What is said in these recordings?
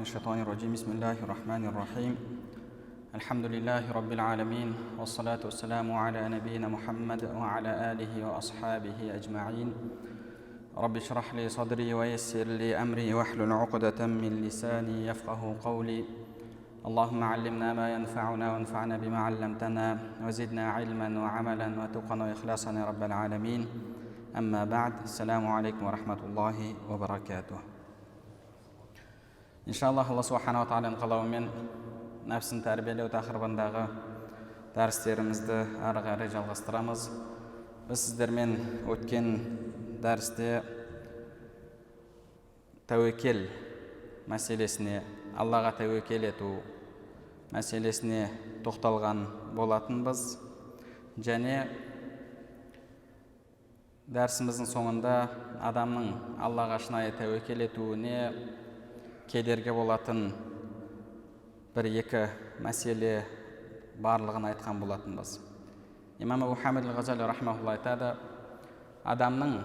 الشيطان الرجيم بسم الله الرحمن الرحيم الحمد لله رب العالمين والصلاة والسلام على نبينا محمد وعلى آله وأصحابه أجمعين رب اشرح لي صدري ويسر لي أمري واحلل عقدة من لساني يفقه قولي اللهم علمنا ما ينفعنا وانفعنا بما علمتنا وزدنا علما وعملا وتقا وإخلاصا يا رب العالمين أما بعد السلام عليكم ورحمة الله وبركاته. İnşallah Allah Subhanahu wa Ta'ala'nın қалауымен нәпсін тәрбиелеу тақырыбындағы дәрістерімізді ары қарай жалғастырамыз. Біз сіздермен өткен дәрісте тәуекел мәселесіне, Аллаға тәуекел ету мәселесіне тоқталған болатынбыз. Және дәрісіміздің соңында адамның Аллаға шынайы тәуекел етуіне кедергі болатын бір-екі мәселе барлығын айтқан болатынбыз. Имам Абу Хамид ал-Ғазали рахмаһулла айтады, адамның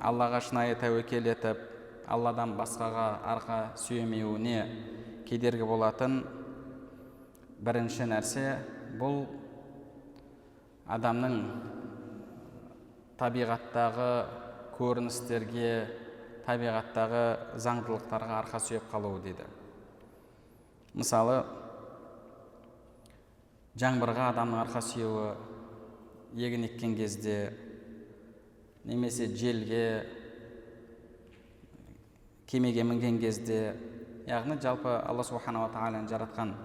Аллаға шынайы тәуекел етіп, Алладан басқаға арқа сүйемеуіне кедергі болатын бірінші нәрсе бұл адамның табиғаттағы көріністерге, табиғаттағы заңдылықтарға арқа сүйеп қалуы дейді. Мысалы, жаңбырға адамның арқа сүйеуі, егін еккен кезде, немесе желге, кемеге мінген кезде, яғни жалпы Алла Субханаху ва Тағаланың жаратқан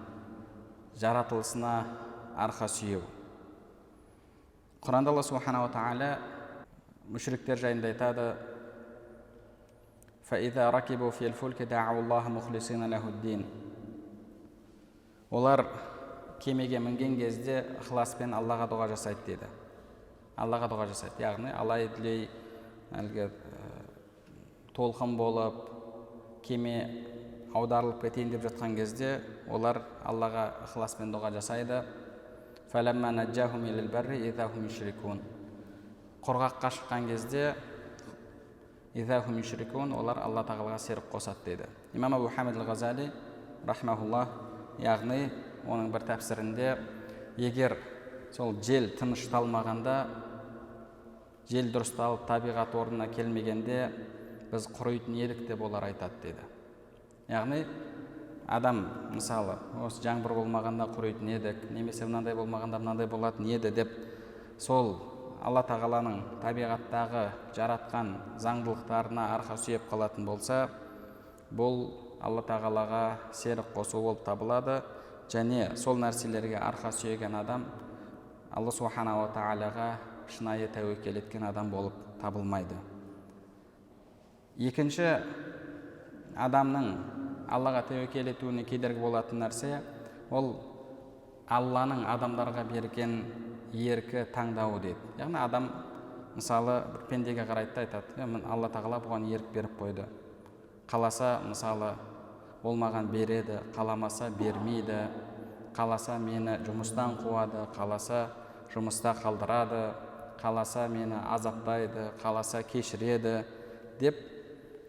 жаратылысына арқа сүйеу. Құранда Алла Субханаху ва Тағала мүшриктер жайында айтады: فَإِذَا رَكِبُوا فِي الْفُلْكِ دَعَوُا اللَّهَ مُخْلِصِينَ لَهُ الدِّينَ. Олар кемеге мінген кезде ықыласпен Аллаға дұға жасайды деді. Аллаға дұға жасайды. Яғни алай дүлей толқын болып, кеме аударылып кетейін деп жатқан кезде олар Аллаға ықыласпен дұға жасайды. فَلَمَّا نَجَّاهُمْ إِلَى الْبَرِّ إِذَا هُمْ يُشْرِكُونَ. Құрғаққа шыққан кезде «Изахум юшрикун» олар Алла Тағалаға серік қосады деді. Имам Абу Хамид ал-Ғазали рахмаһулла, яғни оның бір тәпсірінде, егер сол жел тынышталмағанда, жел дұрысталып табиғат орнына келмегенде біз құрайтын едік деп олар айтады деді. Яғни адам мысалы осы жаңбыр болмағанда құрайтын едік, немесе мынандай болмағанда мынандай болатын еді деп сол Алла Тағаланың табиғаттағы жаратқан заңдылықтарына арқа сүйеп қалатын болса, бұл Алла Тағалаға серік қосу болып табылады. Және сол нәрселерге арқа сүйеген адам Алла Субханаху ва Тағалаға шынайы тәуекел еткен адам болып табылмайды. Екінші, адамның Аллаға тәуекел етуіне кедергі болатын нәрсе ол Алланың адамдарға берген еркі таңдауы дейді. Яғни адам мысалы бір пендеге қарайды, айтады: Алла Тағала бұған ерік беріп қойды. Қаласа мысалы ол маған береді, қаламаса бермейді. Қаласа мені жұмыстан қуады, қаласа жұмыста қалдырады, қаласа мені азаптайды, қаласа кешіреді деп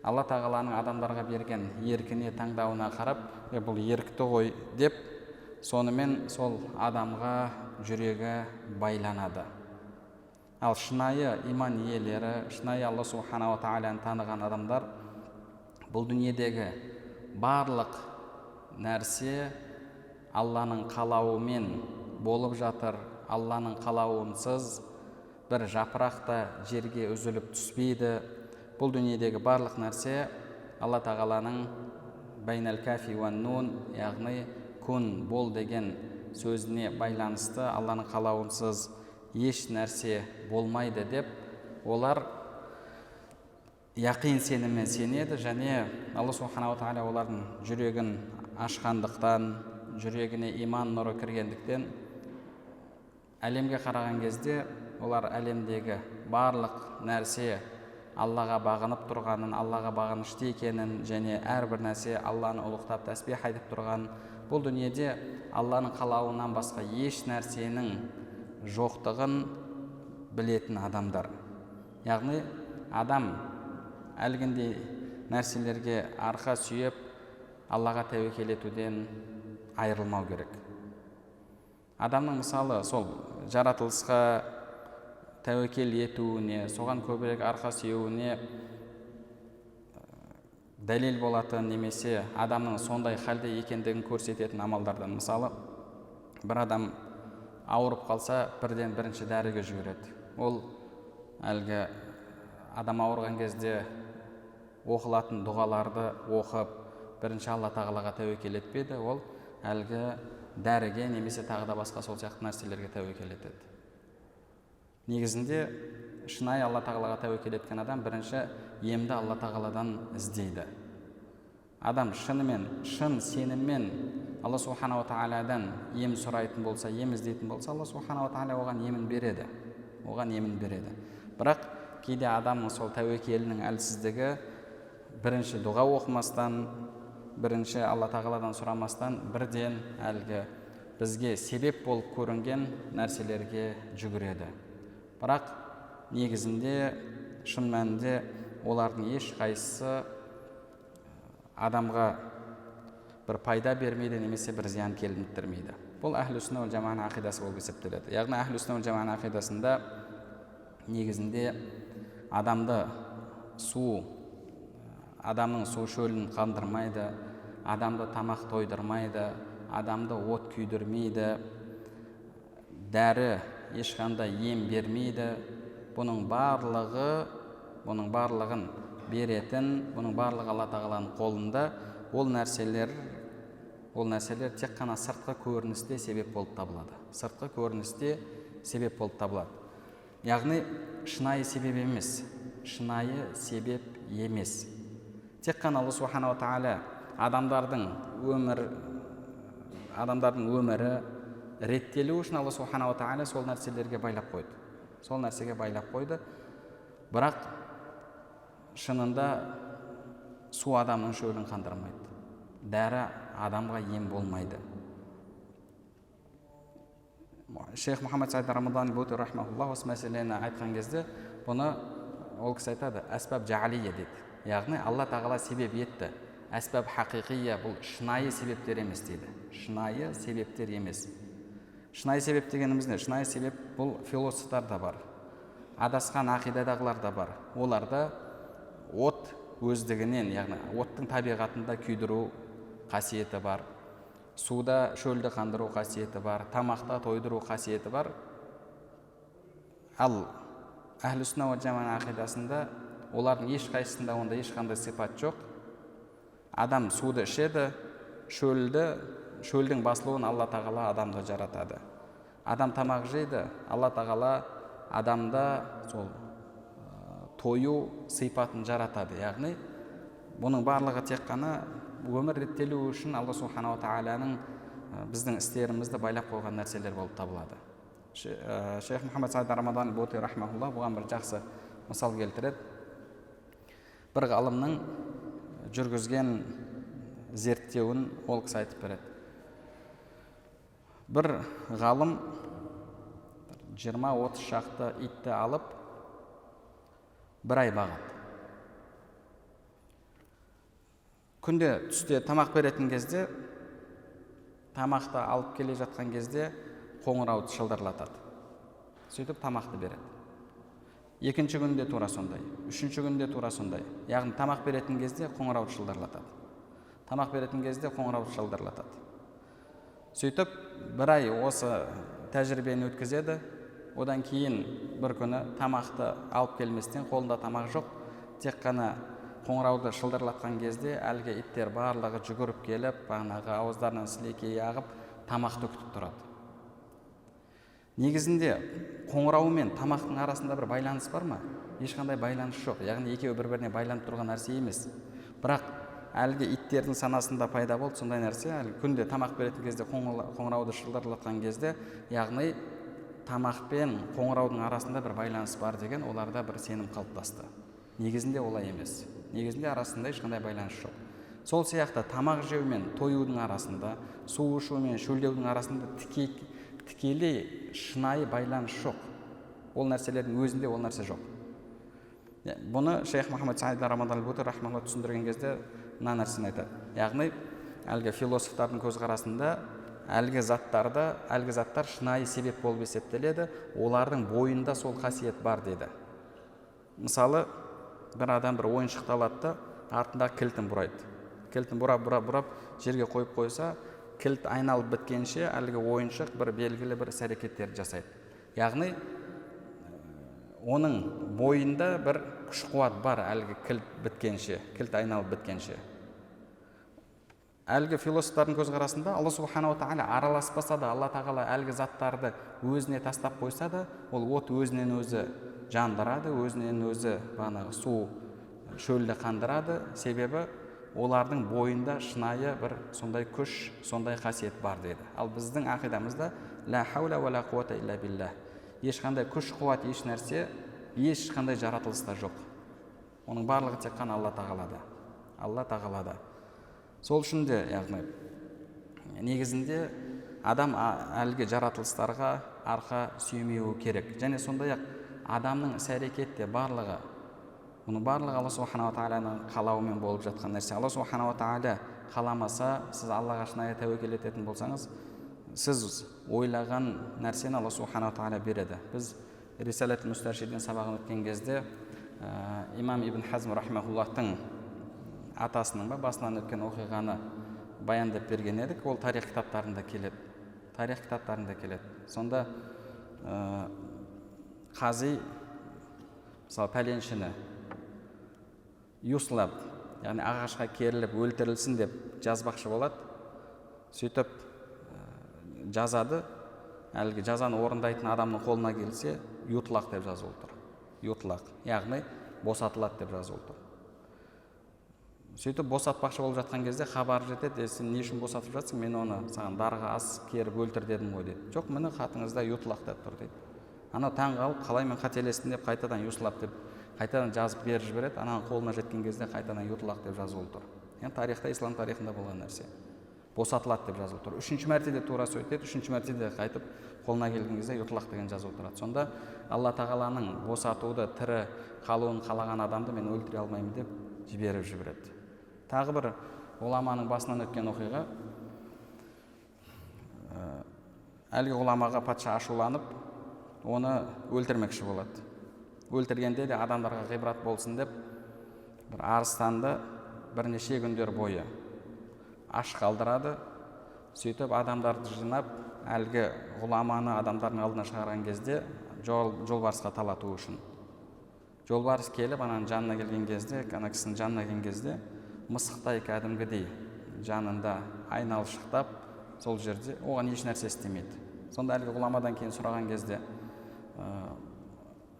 Алла Тағаланың адамдарға берген еркіне, таңдауына қарап, бұл ерікті ғой деп сонымен сол адамға жүрегі байланады. Ал шынайы иман иелері, шынайы Алла Субханаху ва Тағаланы таныған адамдар бұл дүниедегі барлық нәрсе Алланың қалауымен болып жатыр. Алланың қалауынсыз бір жапырақ та жерге үзіліп түспейді. Бұл дүниедегі барлық нәрсе Алла Тағаланың байнал кафи уан нун, яғни күн бол деген сөзіне байланысты, Алланың қалауынсыз еш нәрсе болмайды деп олар яқин сеніммен сенеді. Және Алла Субханаху ва Тағала олардың жүрегін ашқандықтан, жүрегіне иман нұры кіргендіктен әлемге қараған кезде олар әлемдегі барлық нәрсе Аллаға бағынып тұрғанын, Аллаға бағынышты екенін, және әрбір нәрсе Алланы ұлықтап тәсбих айтып тұрғанын, бұл дүниеде Алланың қалауынан басқа еш нәрсенің жоқтығын білетін адамдар. Яғни адам әлгіндей нәрселерге арқа сүйеп Аллаға тәуекел етуден айырылмау керек. Адамның мысалы сол жаратылысқа тәуекел етуіне, соған көбірек арқа сүйеуіне дәлел болатын немесе адамның сондай халде екендігін көрсететін амалдардан, мысалы бір адам ауырып қалса бірден бірінші дәріге жүгіреді. Ол әлгі адам ауырған кезде оқылатын дұғаларды оқып бірінші Алла тағалаға тәуекел етпеді, ол әлгі дәріге немесе тағы да басқа сол сияқты нәрселерге тәуекел етеді. Негізінде шынайы Алла тағалаға тәуекел еткен адам бірінші емді Алла тағаладан іздейді. Адам шынымен, шын сеніммен Алла субханала тағаладан ем сұрайтын болса, ем іздейтін болса, Алла субханала тағала оған емін береді. Бірақ кейде адамның сол тәуекелінің әлсіздігі бірінші дұға оқымастан, бірінші Алла тағаладан сұрамастан бірден әлгі бізге себеп болып көрінген нәрселерге жүгіреді. Бірақ негізінде шын мәнінде олардың ешқайсысы адамға бір пайда бермейді немесе бір зиян келтірмейді. Бұл әхлі сүнна уәл жамаға ақидасы болып есептеледі. Яғни әхлі сүнна уәл жамаға ақидасында негізінде адамды адамның су шөлін қандырмайды, адамды тамақ тойдырмайды, адамды от күйдірмейді, дәрі ешқандай ем бермейді. Бұның барлығын беретін, бұның барлығы Алла тағаланың қолында. Ол нәрселер тек қана сыртқы көріністе себеп болып табылады. Яғни шынайы себеп емес. Тек қана Алла субханала тағала адамдардың өмірі реттелу үшін Алла субханала тағала сол нәрселерге байлап қойды. Бірақ шынында су адамның шөлін қандырмайды, дәрі адамға ем болмайды. Шейх Мұхаммад Саид Рамадан Бути рахмауллах осы мәселені айтқан кезде бұны ол кісі айтады, әсбаб жаалия дейді. Яғни Алла тағала себеп етті. Әсбаб хақиқия, бұл шынайы себептер емес дейді. Шынайы себептер емес. Шынайы себеп дегеніміз не? Шынайы себеп бұл философтар да бар, адасқан ақидадағылар да бар. Оларда от өздігінен, яғни оттың табиғатында күйдіру қасиеті бар, суда шөлді қандыру қасиеті бар, тамақта тойдыру қасиеті бар. Ал әхлі сүнна уәл жамаға ақидасында олардың ешқайсысында онда ешқандай сипат жоқ. Адам суды ішеді, шөлдің басылуын Алла тағала адамды жаратады. Адам тамақ жейді, Алла тағала адамда сол тою сипатын жаратады. Яғни бұның барлығы тек қана өмір реттелу үшін Алла субханала тағаланың біздің істерімізді байлап қойған нәрселер болып табылады. Шейх Мұхаммад Саид Рамадан Бути рахмауллах бұған бір жақсы мысал келтіреді. Бір ғалымның жүргізген зерттеуін ол кісі айтып береді. Бір ғалым 20-30 шақты итті алып бір ай бағады. Күнде түсте тамақ беретін кезде, тамақты алып келе жатқан кезде қоңырауды шылдырлатады. Сөйтіп тамақты береді. Екінші күнде тура сондай, үшінші күнде тура сондай. Яғни тамақ беретін кезде қоңырауды шылдырлатады. Сөйтіп бір ай осы тәжірибені өткізеді. Одан кейін бір күні тамақты алып келместен, қолында тамақ жоқ, тек қана қоңырауды шылдырлатқан кезде әлгі иттер барлығы жүгіріп келіп, бағанағы ауыздарынан сілекей ағып, тамақты күтіп тұрады. Негізінде қоңырау мен тамақтың арасында бір байланыс бар ма? Ешқандай байланыс жоқ. Яғни екеуі бір-біріне байланып тұрған нәрсе емес. Бірақ әлгі иттердің санасында пайда болды сондай нәрсе. Күнде тамақ беретін кезде, қоңырауды шылдырлатқан кезде, яғни тамақ пен қоңыраудың арасында бір байланыс бар деген оларда бір сенім қалыптасты. Негізінде олай емес. Негізінде арасында ешқандай байланыс жоқ. Сол сияқты тамақ жеу мен тоюдың арасында, су ішу мен шөлдеудің арасында тікелей шынайы байланыс жоқ. Ол нәрселердің өзінде ол нәрсе жоқ. Бұны Шейх Мұхаммад Саид Рамадан Бути рахмауллах түсіндірген кезде мына нәрсені айтады. Яғни әлгі философтардың көзқарасында әлгі заттар шынайы себеп болып есептеледі, олардың бойында сол қасиет бар деді. Мысалы, бір адам бір ойыншықты алады да артындағы кілтін бұрайды. Кілтін бұрап жерге қойып қойса, кілт айналып біткенше әлгі ойыншық бір белгілі бір іс-әрекеттерді жасайды. Яғни оның бойында бір күш-қуат бар әлгі кілт айналып біткенше. Әлгі философтардың көзқарасында Алла субханала тағала араласпаса да, Алла тағала әлгі заттарды өзіне тастап қойса да, ол от өзінен өзі жандырады, өзінен өзі су шөлді қандырады, себебі олардың бойында шынайы бір сондай күш, сондай қасиет бар деді. Ал біздің ақидамызда ла хаула ва ла қуата илля билля. Ешқандай күш, қуат, еш нәрсе, ешқандай жаратылыста жоқ. Оның барлығы тек қана Алла тағалада. Сол үшін де, яғни негізінде адам әлгі жаратылыстарға арқа сүймеуі керек. Және сондай-ақ адамның іс-әрекеті барлығы, бұның барлығы Алла субханала тағаланың қалауымен болып жатқан нәрсе. Алла субханала тағала қаламаса, сіз Аллаға шынайы тәуекел ететін болсаңыз, сіз ойлаған нәрсені Алла субханала тағала береді. Біз Рисалатул Мустаршидин сабағын өткен кезде имам Ибн Хазм рахмауллахтың атасының басынан өткен оқиғаны баяндап берген едік. Ол тарих кітаптарында келеді. Сонда қази мысалы пәленшіні юслап, яғни ағашқа керіліп өлтірілсін деп жазбақшы болады. Сөйтіп жазады, әлгі жазаны орындайтын адамның қолына келсе, ютлақ деп жазылып тұр. Ютлақ, яғни босатылады деп жазылып тұр. Сөйтіп босатпақшы болып жатқан кезде хабар жетеді, сен не үшін босатып жатсың, мен оны саған дарға ас керіп өлтір дедім ғой дейді. Жоқ, міне хатыңызда ютлақ деп тұр дейді. Анау таң қалып, қалай мен қателестім деп қайтадан юслап деп қайтадан жазып беріп жібереді. Ананың қолына жеткен кезде қайтадан ютлақ деп жазылып тұр. Яғни тарихта, ислам тарихында болған нәрсе. Босатылады деп жазылып тұр. Үшінші мәртеде тура сөйтеді, үшінші мәртеде қайтып қолына келген кезде ютлақ деген жазылып тұрады. Сонда Алла тағаланың босатуды, тірі қалуын қалаған адамды мен өлтіре алмаймын деп жібереді. Тағы бір ғұламаның басынан өткен оқиға. Әлгі ғұламаға патша ашуланып, оны өлтірмекші болады. Өлтіргенде де адамдарға ғибрат болсын деп, бір арыстанды бірнеше күндер бойы аш қалдырады. Сөйтіп адамдарды жинап, әлгі ғұламаны адамдардың алдына шығарған кезде жолбарысқа талату үшін. Жолбарыс келіп, ананың жанына келген кезде, ана кісінің жанына келген кезде, мысықтай кәдімгідей жанында айналшықтап, сол жерде оған еш нәрсе істемейді. Сонда әлгі ғұламадан кейін сұраған кезде,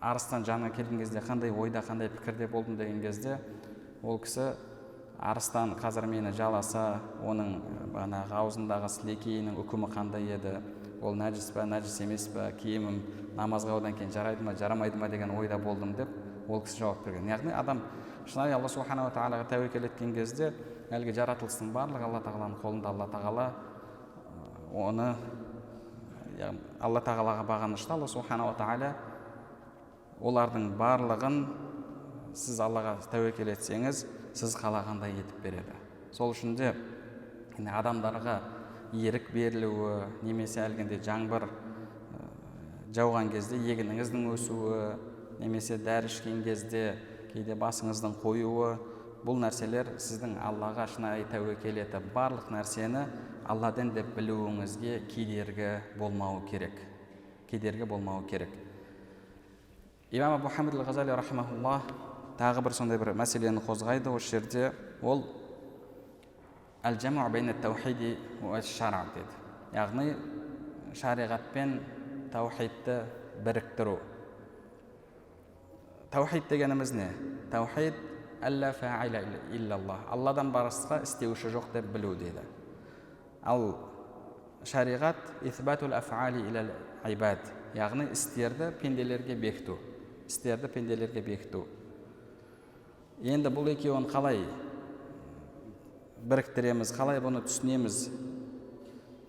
арыстан жанына келген кезде қандай ойда, қандай пікірде болдым деген кезде, ол кісі арыстан қазір мені жаласа, оның аузындағы сілекейінің үкімі қандай еді, ол нәжіс па, нәжіс емес па, киімім намазға одан кейін жарайды ма, жарамайды ма деген ойда болдым деп ол кісі жауап берген. Яғни адам шынайы Алла субханала тағалаға тәуекел еткен кезде әлгі жаратылыстың барлығы Алла тағаланың қолында. Алла тағала оны, Алла тағалаға бағынышты. Алла субханала тағала олардың барлығын сіз Аллаға тәуекел етсеңіз, сіз қалағандай етіп береді. Сол үшін де адамдарға ерік берілуі, немесе әлгінде жаңбыр жауған кезде егініңіздің өсуі, немесе дәрі ішкен кезде кейде басыңыздың қоюы, бұл нәрселер сіздің Аллаға шынайы тәуекел етіп, барлық нәрсені Алладан деп білуіңізге кедергі болмауы керек. Имам Абу Хамид ал-Ғазали рахимахуллах тағы бір сондай бір мәселені қозғайды. Осы жерде ол әл-жаму бейне таухиди ва шара дейді. Яғни шариғат пен таухидты біріктіру. Таухид дегеніміз не? Таухид алла фаиля иллаллах. Алладан басқа істеуші жоқ деп білу дейді. Ал шариғат исбатул афали илал ибад. Яғни істерді пенделерге бекіту. Енді бұл екеуін қалай біріктіреміз, қалай бұны түсінеміз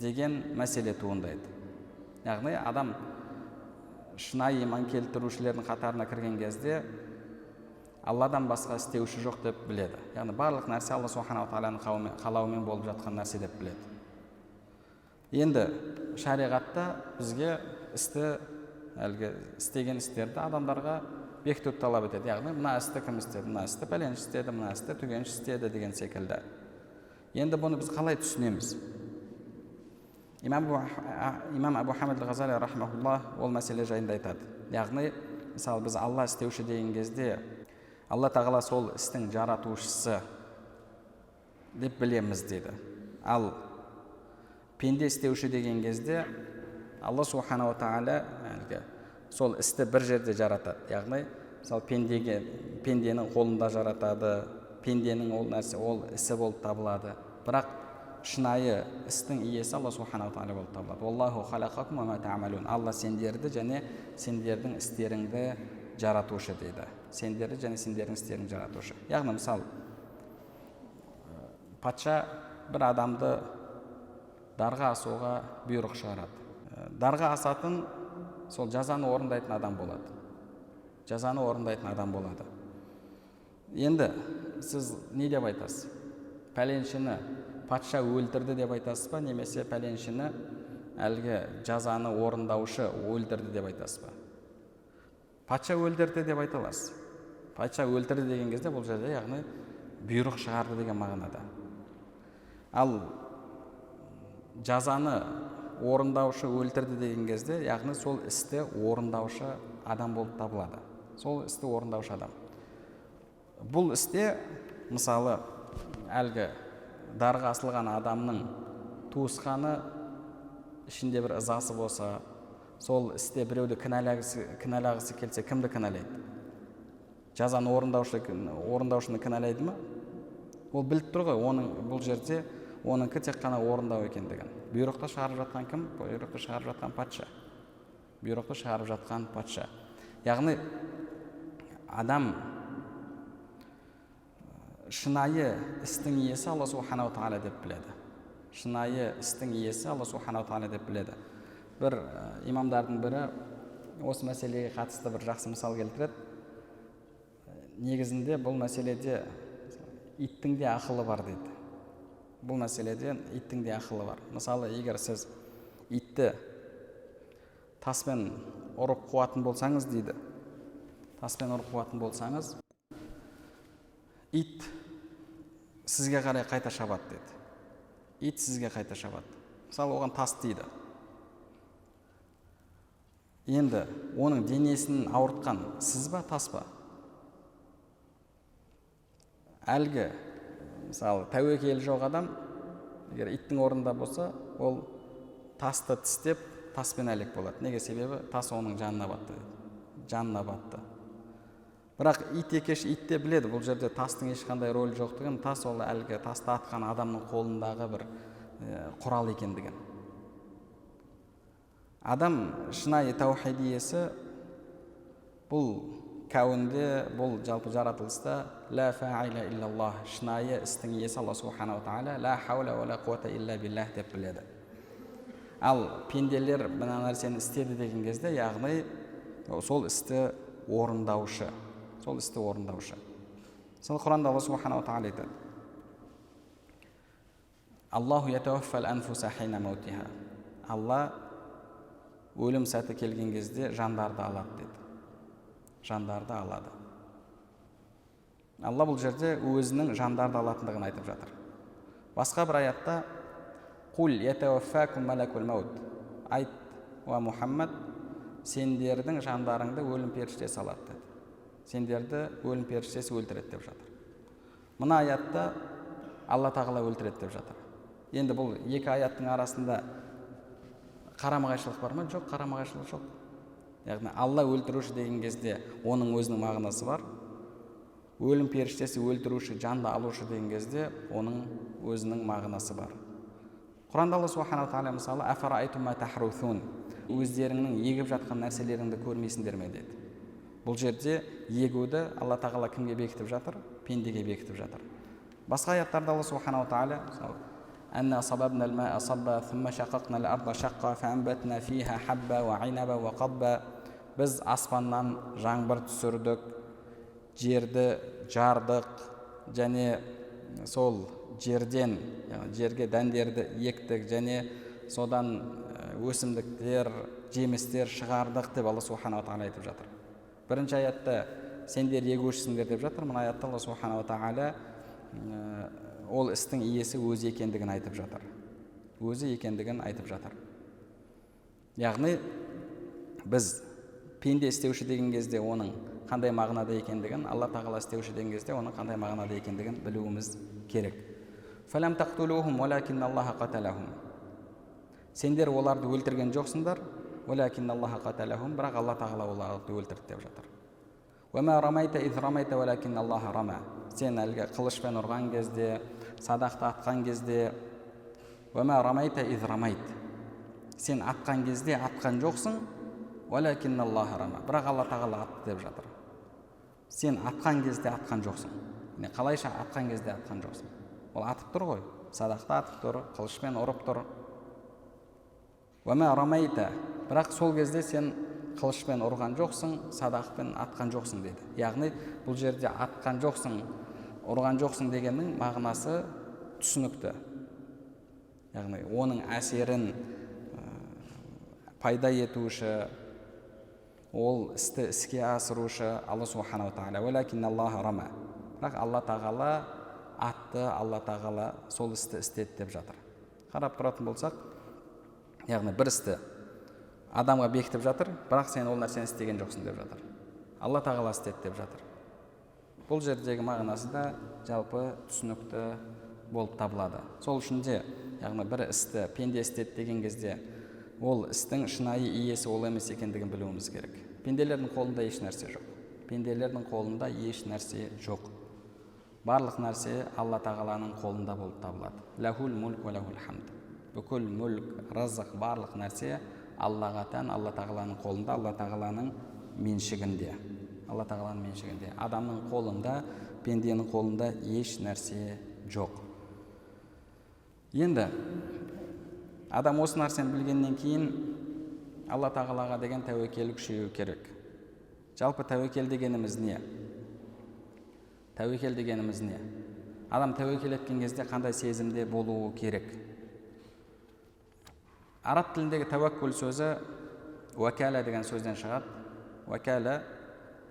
деген мәселе туындайды. Яғни адам шынайы иман келтірушілердің қатарына кірген кезде Алладан басқа істеуші жоқ деп біледі. Яғни барлық нәрсе Алла субханала тағаланың қалауымен болып жатқан нәрсе деп біледі. Енді шариғатта бізге істеген істерді адамдарға бекітуді талап етеді. Яғни мына істі кім істеді, мына істі пәленші істеді, мына істі түгенші істеді деген секілді. Енді бұны біз қалай түсінеміз? Имам Абу Хамид ал-Ғазали рахмаһуллах ол мәселе жайында айтады. Яғни мысалы біз Алла істеуші деген кезде Алла тағала сол істің жаратушысы деп білеміз дейді. Ал пенде істеуші деген кезде Алла субханала тағала сол істі бір жерде жаратады. Яғни мысалы пенденің қолында жаратады, пенденің ол нәрсе ол ісі болып табылады. Бірақ шынайы істің иесі Алла субханала тағала болып табылады. Аллаху халақакум ва ма таъмалун. Алла сендерді және сендердің істеріңді жаратушы дейді. Сендерді және сендердің істеріңді жаратушы. Яғни мысалы патша бір адамды дарға асуға бұйрық шығарады. Дарға асатын сол жазаны орындайтын адам болады. Жазаны орындайтын адам болады. Енді сіз не деп айтасыз? Пәленшіні патша өлтірді деп айтасыз ба, немесе пәленшіні әлгі жазаны орындаушы өлтірді деп айтасыз ба? Патша өлтірді деп айта аласыз. Патша өлтірді деген кезде бұл жерде яғни бұйрық шығарды деген мағынада. Ал жазаны орындаушы өлтірді деген кезде яғни сол істі орындаушы адам болып табылады. Сол істі орындаушы адам. Бұл істе мысалы әлгі дарға асылған адамның туысқаны ішінде бір ызасы болса, сол істе біреуді кінәлағысы келсе, кімді кінәлайды? Жазаны орындаушыны кінәлайды ма? Ол біліп тұр ғой, бұл жерде оныңкі тек қана орындау екендігін. Бұйрықты шығарып жатқан кім? Бұйрықты шығарып жатқан патша. Бұйрықты шығарып жатқан патша. Яғни адам шынайы істің иесі Алла субханала тағала деп біледі. Шынайы істің иесі Алла субханала тағала деп біледі. Бір имамдардың бірі осы мәселеге қатысты бір жақсы мысал келтіреді. Негізінде бұл мәселеде иттің де ақылы бар дейді. Бұл мәселеде иттің де ақылы бар. Мысалы, егер сіз итті таспен ұрып қуатын болсаңыз дейді. Таспен ұрып қуатын болсаңыз, ит сізге қарай қайта шабады деді. Ит сізге қайта шабады. Мысалы, оған тас дейді. Енді оның денесін ауыртқан сіз ба, тас па? Әлгі мысалы тәуекел жоқ адам егер иттің орнында болса, ол тасты тістеп таспен әлек болады. Неге? Себебі тас оның жанына батты. Жанына батты. Бірақ ит екеш итте біледі, бұл жерде тастың ешқандай рөлі жоқтығын, тас ол әлгі тасты атқан адамның қолындағы бір құрал екендігін. Адам шынайы таухид иесі бұл кәуінде, бұл жалпы жаратылыста ла фаиля иллаллах, шынайы істің иесі Алла субханала тағала, ла хаула ва ла қуата илля биллах деп біледі. Ал пенделер мына нәрсені істеді деген кезде, яғни сол істі орындаушы. Сол істі орындаушы. Сол Құранда Алла субханала тағала айтады: Аллаху ятауаффал анфуса хина маутиха. Алла өлім сәті келген кезде жандарды алады деді. Жандарды алады. Алла бұл жерде өзінің жандарды алатындығын айтып жатыр. Басқа бір аятта «Қул ятауаффакум малакул маут». Айт, уа Мұхаммад, сендердің жандарыңды өлім періштесі алады деді. Сендерді өлім періштесі өлтіреді деп жатыр. Мына аятта Алла тағала өлтіреді деп жатыр. Енді бұл екі аяттың арасында қарама-қайшылық бар ма? Жоқ, қарама-қайшылық жоқ. Яғни Алла өлтіруші деген кезде оның өзінің мағынасы бар. Өлім періштесі өлтіруші, жанды алушы деген кезде оның өзінің мағынасы бар. Құранда Алла субханала тағала мысалы «Афарайтум ма тахрусун», өздеріңнің егіп жатқан нәрселеріңді көрмейсіңдер ме деді. Бұл жерде егуді Алла тағала кімге бекітіп жатыр? Пендеге бекітіп жатыр. Басқа аяттарда Алла субханала тағала «Анна сабабна ал-ма'a сабба, thumma shaqaqna al-arda shaqqa, fa'anbatna fiha habba wa 'inaba wa qadba». Біз аспаннан жаңбыр түсірдік, жерді жардық, және сол жерден жерге дәндерді ектік, және содан өсімдіктер, жемістер шығардық деп Алла субханала тағала айтып жатыр. Бірінші аятта сендер егушісіңдер деп жатыр. Мына аятта Алла субханала тағала ол істің иесі өзі екендігін айтып жатыр. Өзі екендігін айтып жатыр. Яғни біз пенде істеуші деген кезде оның қандай мағынада екендігін, Алла тағала істеуші деген кезде оның қандай мағынада екендігін білуіміз керек. Фалам тақтулухум валакинналлаха қаталахум. Сендер оларды өлтірген жоқсыңдар, валакинналлаха қаталахум, бірақ Алла тағала оларды өлтірді деп жатыр. Вама рамайта из рамайта валакинналлаха рама. Сен әлгі қылышпен ұрған кезде, садақты атқан кезде, вама рамайта из рамайт. Сен атқан кезде атқан жоқсың, валакинналлаха рама, бірақ Алла тағала атты деп жатыр. Сен атқан кезде атқан жоқсың. Қалайша атқан кезде атқан жоқсың? Ол атып тұр ғой, садақты атып тұр, қылышпен ұрып тұр. Вама рамайта, бірақ сол кезде сен қылышпен ұрған жоқсың, садақпен атқан жоқсың деді. Яғни бұл жерде атқан жоқсың, ұрған жоқсың дегеннің мағынасы түсінікті. Яғни оның әсерін пайда етуші, ол істі іске асырушы Алла субханала тағала. Валакинналлаха рама. Бірақ Алла тағала атты, Алла тағала сол істі істеді деп жатыр. Қарап тұратын болсақ, яғни бір істі адамға бекітіп жатыр, бірақ сен ол нәрсені істеген жоқсың деп жатыр. Алла тағала істеді деп жатыр. Бұл жердегі мағынасы да жалпы түсінікті болып табылады. Сол үшін де, яғни бір істі пенде істеді деген кезде, ол істің шынайы иесі ол емес екендігін білуіміз керек. Пенделердің қолында еш нәрсе жоқ. Пенделердің қолында еш нәрсе жоқ. Барлық нәрсе Алла тағаланың қолында болып табылады. Лахул мульк ва лахул хамд. Бүкіл мүлк, рызық, барлық нәрсе Аллаға тән, Алла тағаланың қолында, Алла тағаланың меншігінде. Алла тағаланың меншігінде. Адамның қолында, пенденің қолында еш нәрсе жоқ. Енді адам осы нәрсені білгеннен кейін Алла тағалаға деген тәуекел күшею керек. Жалпы тәуекел дегеніміз не? Тәуекел дегеніміз не? Адам тәуекел еткен кезде қандай сезімде болуы керек? Араб тіліндегі тәуеккүл сөзі уәкәлә деген сөзден шығады. Уәкәлә,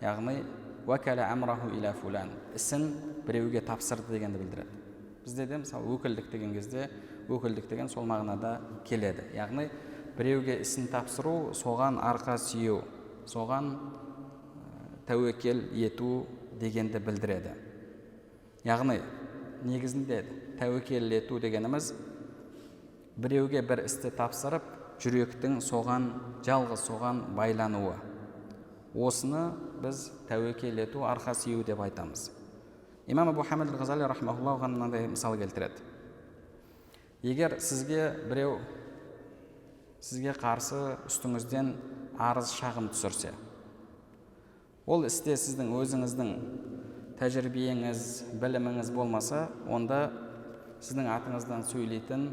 яғни уәкәлә әмраху иля фулан. Ісін біреуге тапсырды дегенді білдіреді. Бізде де мысалы өкілдік деген кезде, өкілдік деген сол мағынада келеді. Яғни біреуге ісін тапсыру, соған арқа сүйеу, соған тәуекел ету дегенді білдіреді. Яғни негізінде тәуекел ету дегеніміз біреуге бір істі тапсырып, жүректің соған, жалғыз соған байлануы. Осыны біз тәуекел ету, арқа сүйеу деп айтамыз. Имам Абу Хамид аль-Ғазали рахмаһуллаһу мынандай мысал келтіреді. Егер біреу сізге қарсы үстіңізден арыз шағым түсірсе, ол істе сіздің өзіңіздің тәжірибеңіз, біліміңіз болмаса, онда сіздің атыңыздан сөйлейтін,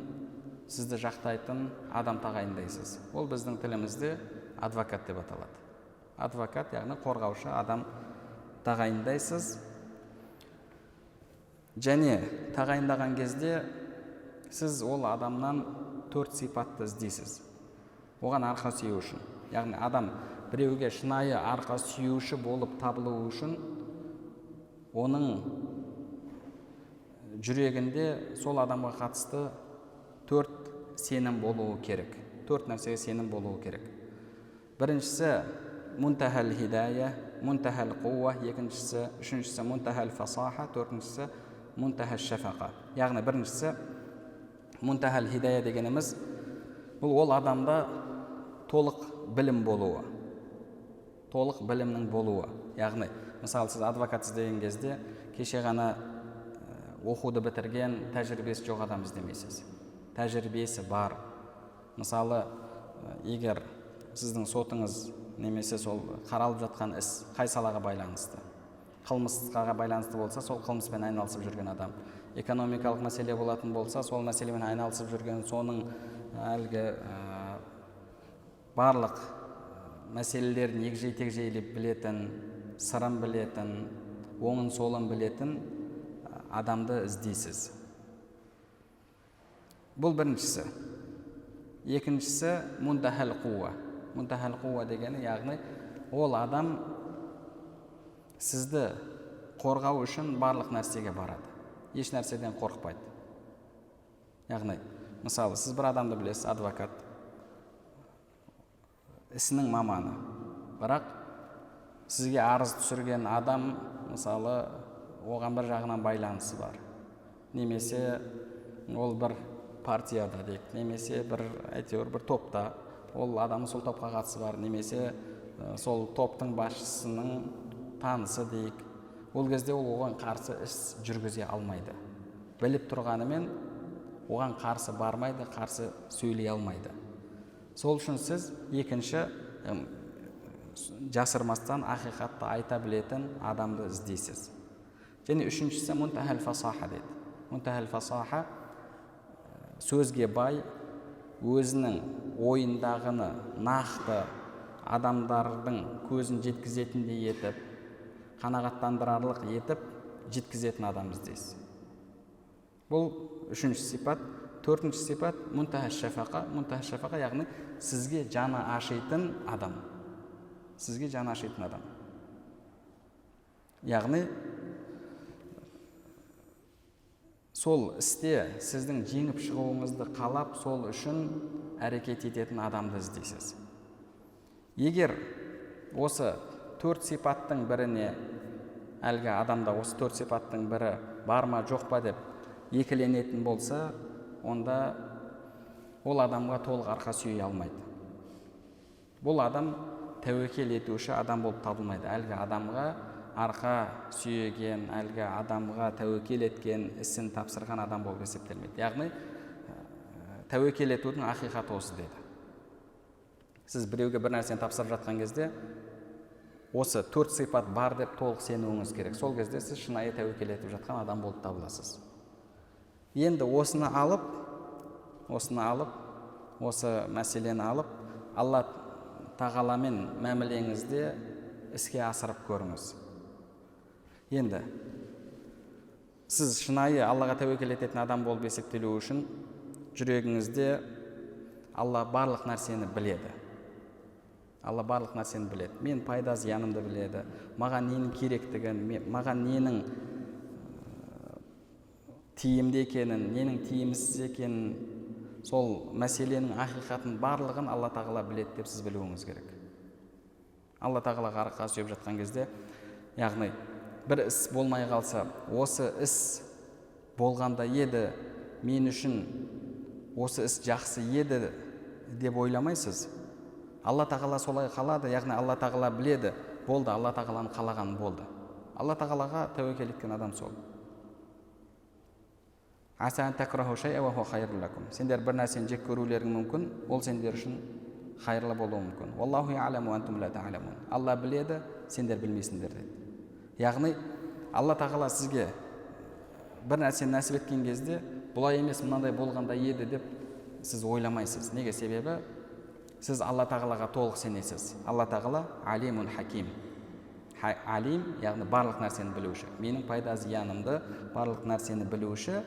сізді жақтайтын адам тағайындайсыз. Ол біздің тілімізде адвокат деп аталады. Адвокат, яғни қорғаушы адам тағайындайсыз. Және тағайындаған кезде сіз ол адамнан 4 сипатты іздейсіз. Оған арқа сүйеу үшін. Яғни адам біреуге шынайы арқа сүйеуші болып табылуы үшін оның жүрегінде сол адамға қатысты 4 сенім болуы керек. 4 нәрсеге сенім болуы керек. Біріншісі мунтахал хидая, мунтахал қуа, үшіншісі мунтахал фасаха, төртіншісі мунтахал шафақа. Яғни біріншісі мунтахал хидая дегеніміз бұл ол адамда толық білім болуы. Толық білімнің болуы. Яғни, мысалы сіз адвокат іздеген кезде кеше ғана оқуды бітірген, тәжірибесі жоқ адам іздемейсіз. Тәжірибесі бар. Мысалы, егер сіздің сотыңыз немесе сол қаралып жатқан іс қай салаға байланысты? Қылмысқа байланысты болса, сол қылмыспен айналысып жүрген адам. Экономикалық мәселе болатын болса, сол мәселемен айналысып жүрген, соның әлгі барлық мәселелерін егжей-тегжейлеп білетін, сырын білетін, оңын солын білетін адамды іздейсіз. Бұл біріншісі. Екіншісі мунтахал қуа. Мунтахал қуа дегені, яғни ол адам сізді қорғау үшін барлық нәрсеге барады. Еш нәрседен қорықпайды. Яғни, мысалы, сіз бір адамды білесіз, адвокат, ісінің маманы. Бірақ сізге арыз түсірген адам, мысалы, оған бір жағынан байланысы бар. Немесе ол бір партияда дейік, немесе бір топта, ол адамның сол топқа қатысы бар, немесе сол топтың басшысының танысы дейік. Ол кезде ол оған қарсы іс жүргізе алмайды. Біліп тұрғанымен оған қарсы бармайды, қарсы сөйлей алмайды. Сол үшін сіз екінші жасырмастан ақиқатты айта білетін адамды іздейсіз. Және үшіншісі мунтахал фасаха дейді. Мунтахал фасаха сөзге бай, өзінің ойындағыны нақты адамдардың көзін жеткізетіндей етіп, қанағаттандырарлық етіп жеткізетін адам іздейсіз. Бұл үшінші сипат. Төртінші сипат мунтахал шафақа. Мунтахал шафақа, яғни сізге жаны ашитын адам. Сізге жаны ашитын адам. Яғни сол істе сіздің жеңіп шығуыңызды қалап, сол үшін әрекет ететін адамды іздейсіз. Егер осы төрт сипаттың біріне, әлгі адамда осы төрт сипаттың бірі бар ма жоқ па деп екіленетін болса, онда ол адамға толық арқа сүйей алмайды. Бұл адам тәуекел етуші адам болып табылмайды. Әлгі адамға арқа сүйеген, әлгі адамға тәуекел еткен, ісін тапсырған адам болып есептелмейді. Яғни тәуекел етудің ақиқаты осы дейді. Сіз біреуге бір нәрсені тапсырып жатқан кезде осы төрт сипат бар деп толық сенуіңіз керек. Сол кезде сіз шынайы тәуекел етіп жатқан адам болып табыласыз. Енді осыны алып, осы мәселені алып, Алла тағаламен мәмілеңізде іске асырып көріңіз. Енді сіз шынайы Аллаға тәуекел ететін адам болып есептелу үшін жүрегіңізде Алла барлық нәрсені біледі. Алла барлық нәрсені біледі. Мен пайда зиянымды біледі. Маған ненің керектігін, маған ненің тиімді екенін, ненің тиімсіз екенін, сол мәселенің ақиқатын барлығын Алла тағала біледі деп сіз білуіңіз керек. Алла тағалаға арқа сүйеп жатқан кезде, яғни бір іс болмай қалса, осы іс болғанда еді, мен үшін осы іс жақсы еді деп ойламайсыз. Алла тағала солай қалады, яғни Алла тағала біледі, болды, Алла тағаланың қалағаны болды. Алла тағалаға тәуекел еткен адам сол. Сендер бір нәрсені жек көрулерің мүмкін, ол сендер үшін қайырлы болуы мүмкін. Алла біледі, сендер білмейсіңдер деді. Яғни Алла тағала сізге бір нәрсені нәсіп еткен кезде, бұлай емес, мынандай болғанда еді деп сіз ойламайсыз. Неге? Себебі сіз Алла тағалаға толық сенесіз. Алла тағала алимун хаким. Алим, яғни барлық нәрсені білуші. Менің пайда зиянымды барлық нәрсені білуші.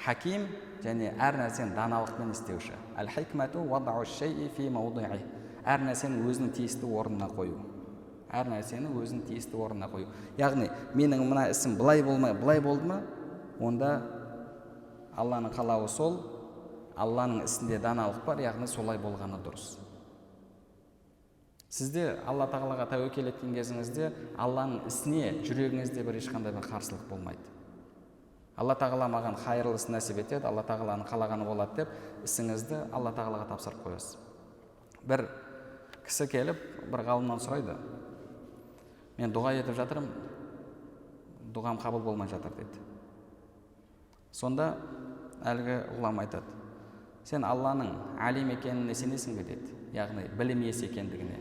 Хаким, және әр нәрсені даналықпен істеуші. Әл-хикмату вадау шайи фи мауди'i. Әр нәрсені өзінің тиісті орнына қою. Әр нәрсені өзінің тиісті орнына қою. Яғни менің мына ісім былай болмай, былай болды ма, онда Алланың қалауы сол, Алланың ісінде даналық бар, яғни солай болғаны дұрыс. Сізде Алла тағалаға тәуекел еткен кезіңізде Алланың ісіне жүрегіңізде бір ешқандай бір қарсылық болмайды. Алла тағала маған қайырлысын нәсіп етеді, Алла тағаланың қалағаны болады деп ісіңізді Алла тағалаға тапсырып қоясыз. Бір кісі келіп, бір ғалымнан сұрайды: мен дұға етіп жатырмын, дұғам қабыл болмай жатыр дейді. Сонда әлгі ғұлама айтады: сен Алланың алим екеніне сенесің бе дейді. Яғни білім иесі екендігіне.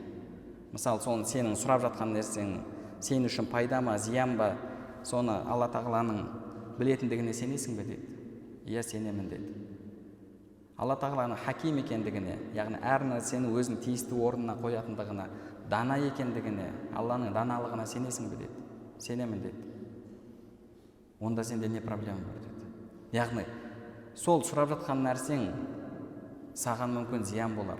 Мысалы, соны сенің сұрап жатқан нәрсең сен үшін пайда ма, зиян ба, соны Алла тағаланың білетіндігіне сенесің бе дейді. Иә, сенемін дейді. Алла тағаланың хаким екендігіне, яғни әр нәрсені өзінің тиісті орнына қоятындығына, дана екендігіне, Алланың даналығына сенесің бе дейді. Сенемін дейді. онда сенде не проблема бар деді. Яғни сол сұрап жатқан нәрсең саған мүмкін зиян болар.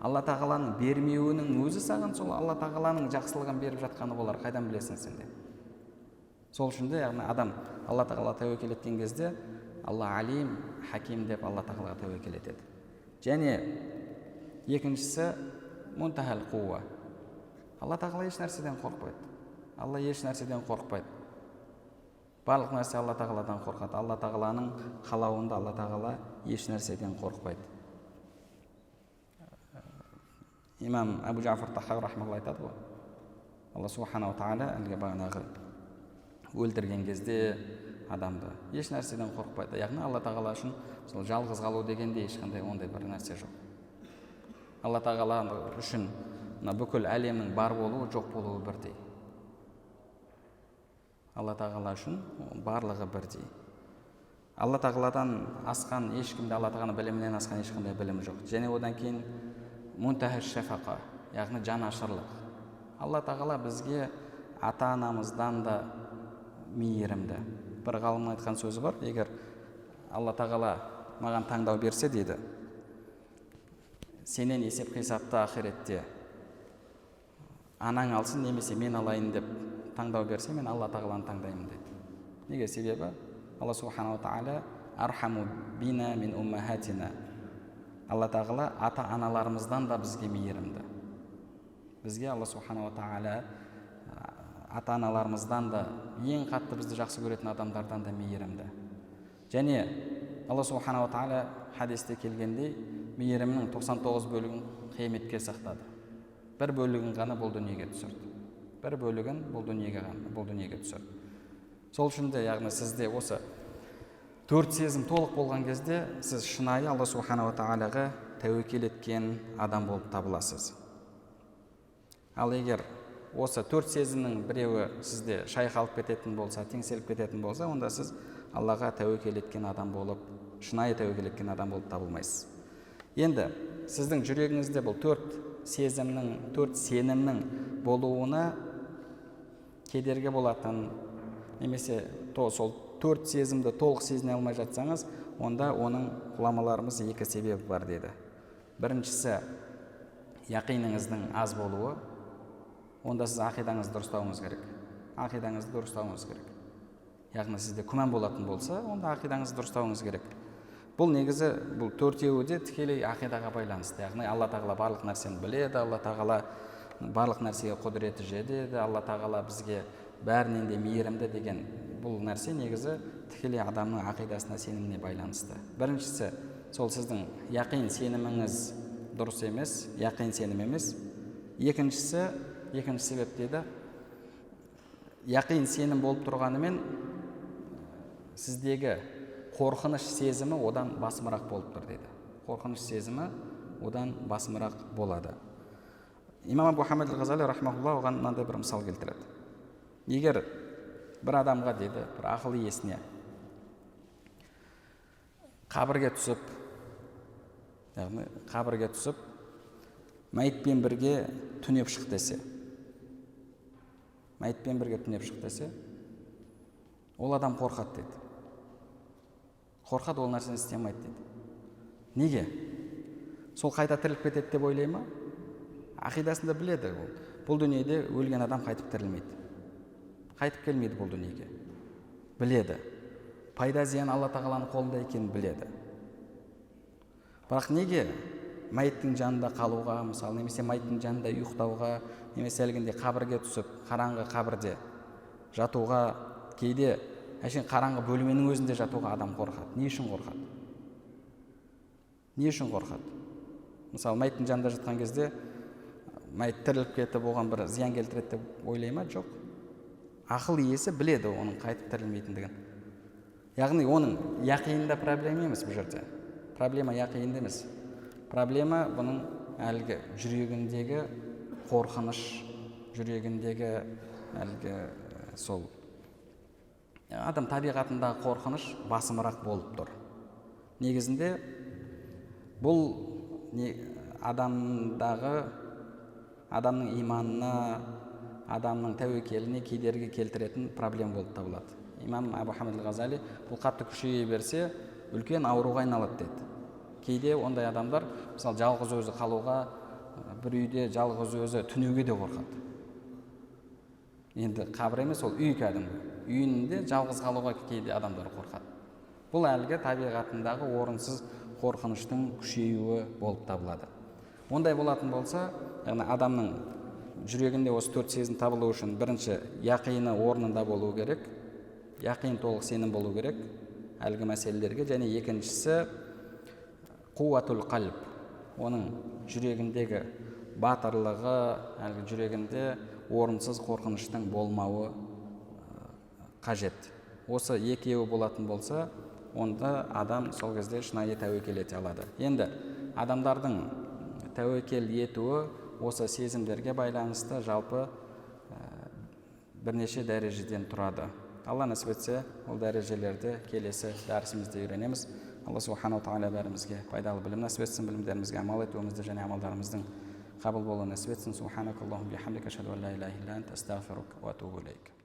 Алла тағаланың бермеуінің өзі саған сол Алла тағаланың жақсылығын беріп жатқаны болар, қайдан білесің сенде? Сол үшін де яғни адам Алла тағала тәуекел еткен кезде Алла алим, хаким деп Алла тағалаға тәуекел етеді. Және екіншісі мунтахал қуа. Алла тағала еш нәрседен қорықпайды. Алла еш нәрседен қорықпайды. Барлық нәрсе Алла тағаладан қорқады. Алла тағаланың қалауында Алла тағала еш нәрседен қорықпайды. Имам Абу Джафар Тахауи рахмалла айтады ғой, Алла субханала тағала әлгі бағанағы өлтірген кезде адамды еш нәрседен қорықпайды. Яғни Алла тағала үшін сол жалғыз қалу дегенде ешқандай ондай бір нәрсе жоқ. Алла тағала үшін бүкіл әлемнің бар болуы, жоқ болуы бірдей. Алла тағала үшін барлығы бірдей. Алла тағаладан асқан ешкімде, Алла тағаланың білімінен асқан ешқандай білімі жоқ. Және одан кейін мунтахаш шафақа, яғни жанашырлық. Алла тағала бізге ата-анамыздан да мейірімді. Бір ғалымның айтқан сөзі бар, егер Алла тағала маған таңдау берсе дейді, сенен есеп қисапты ақиретте анаң алсын немесе мен алайын деп таңдау берсе, мен Алла тағаланы таңдаймын дейді. Неге? Себебі Алла субханала тағала архаму бина мин уммахатина. Алла тағала ата-аналарымыздан да бізге мейірімді. Бізге Алла субханала тағала ата-аналарымыздан да, ең қатты бізді жақсы көретін адамдардан да мейірімді. Және Алла субханала тағала хадисте келгендей, мейірімнің 99 бөлігін қияметке сақтады. Бір бөлігін ғана бұл дүниеге түсірді. Бір бөлігін бұл дүниеге түсірді. Сол үшін де, яғни сізде осы 4 сезім толық болған кезде сіз шынайы Алла субханала тағалаға тәуекел еткен адам болып табыласыз. Ал егер осы 4 сезімнің біреуі сізде шайқалып кететін болса, теңселіп кететін болса, онда сіз Аллаға тәуекел еткен адам болып, шынайы тәуекел еткен адам болып табылмайсыз. Енді сіздің жүрегіңізде бұл 4 сенімнің болуына кедергі болатын, немесе сол 4 сезімді толық сезіне алмай жатсаңыз, онда оның ғұламаларымыз 2 себебі бар деді. Біріншісі, яқиніңіздің аз болуы. Онда сіз ақидаңызды дұрыстауыңыз керек. Ақидаңызды дұрыстауыңыз керек. Яғни сізде күмән болатын болса, онда ақидаңызды дұрыстауыңыз керек. Бұл негізі, бұл 4-еуі де тікелей ақидаға байланысты. Яғни Алла тағала барлық нәрсені біледі, Алла тағала барлық нәрсеге құдіреті жетеді, Алла тағала бізге бәрінен де мейірімді деген бұл нәрсе негізі тікелей адамның ақидасына, сеніміне байланысты. Біріншісі, сол сіздің яқин сеніміңіз дұрыс емес, яқин сенім емес. Екінші себеп деді, яқин сенім болып тұрғанымен сіздегі қорқыныш сезімі одан басымырақ болып тұр деді. Қорқыныш сезімі одан басымырақ болады. Имам Абу Хамид ал-Ғазали рахмаулла оған мынандай бір мысал келтіреді. Егер бір адамға деді, бір ақыл иесіне қабірге түсіп, мәйітпен бірге түнеп шық десе, ол адам қорқады деді. Қорқады, ол нәрсені істемейді деді. Неге? Сол қайта тіріліп кетеді деп ойлай ма? Ақидасында біледі, бұл дүниеде өлген адам қайтып тірілмейді. Қайтып келмейді бұл дүниеге. Біледі. Пайда зиян Алла тағаланың қолында екенін біледі. Бірақ неге мәйіттің жанында қалуға, мысалы, немесе мәйіттің жанында ұйықтауға, немесе әлгінде қабірге түсіп, қараңғы қабірде жатуға, кейде әшейін қараңғы бөлменің өзінде жатуға адам қорқады. Не үшін қорқады? Мысалы, мәйіттің жанында жатқан кезде мәйіт тіріліп кетіп, оған бір зиян келтіреді деп ойлай ма? Жоқ. Ақыл иесі біледі оның қайтып тірілмейтіндігін. Яғни оның яқинында проблема емес бұл жерде. Проблема яқинында емес. Проблема бұның әлгі жүрегіндегі қорқыныш, жүрегіндегі әлгі сол адам табиғатындағы қорқыныш басымырақ болып тұр. Негізінде бұл адамның иманына, адамның тәуекеліне кедергі келтіретін проблема болып табылады. имам Абу Хамид Ғазали бұл қатты күшейе берсе үлкен ауруға айналады деді. Кейде ондай адамдар мысалы жалғыз өзі қалуға, бір үйде жалғыз өзі түнеуге де қорқады. Енді қабір емес, ол үй кәдімгі. Үйінде жалғыз қалуға кейде адамдар қорқады. Бұл әлгі табиғатындағы орынсыз қорқыныштың күшеюі болып табылады. Ондай болатын болса, яғни адамның жүрегінде осы 4 сезім табылу үшін бірінші яқины орнында болу керек, яқин толық сенім болу керек әлгі мәселелерге, және екіншісі қуатул қалб, оның жүрегіндегі батырлығы, әлгі жүрегінде орынсыз қорқыныштың болмауы қажет. Осы екеуі болатын болса, онда адам сол кезде шынайы тәуекел ете алады. Енді адамдардың тәуекел етуі осы сезімдерге байланысты жалпы бірнеше дәрежеден тұрады. Алла нәсіп етсе, ол дәрежелерді келесі дәрісімізде үйренеміз. Алла субханау тағала бәрімізге пайдалы білім нәсіп етсін, білімдерімізге амал етуімізді және амалдарымыздың қабыл болуын нәсіп етсін. Субханакаллахумма бихамдика, ашһаду ан ла илаха илля анта, астағфирука ва атубу илейк.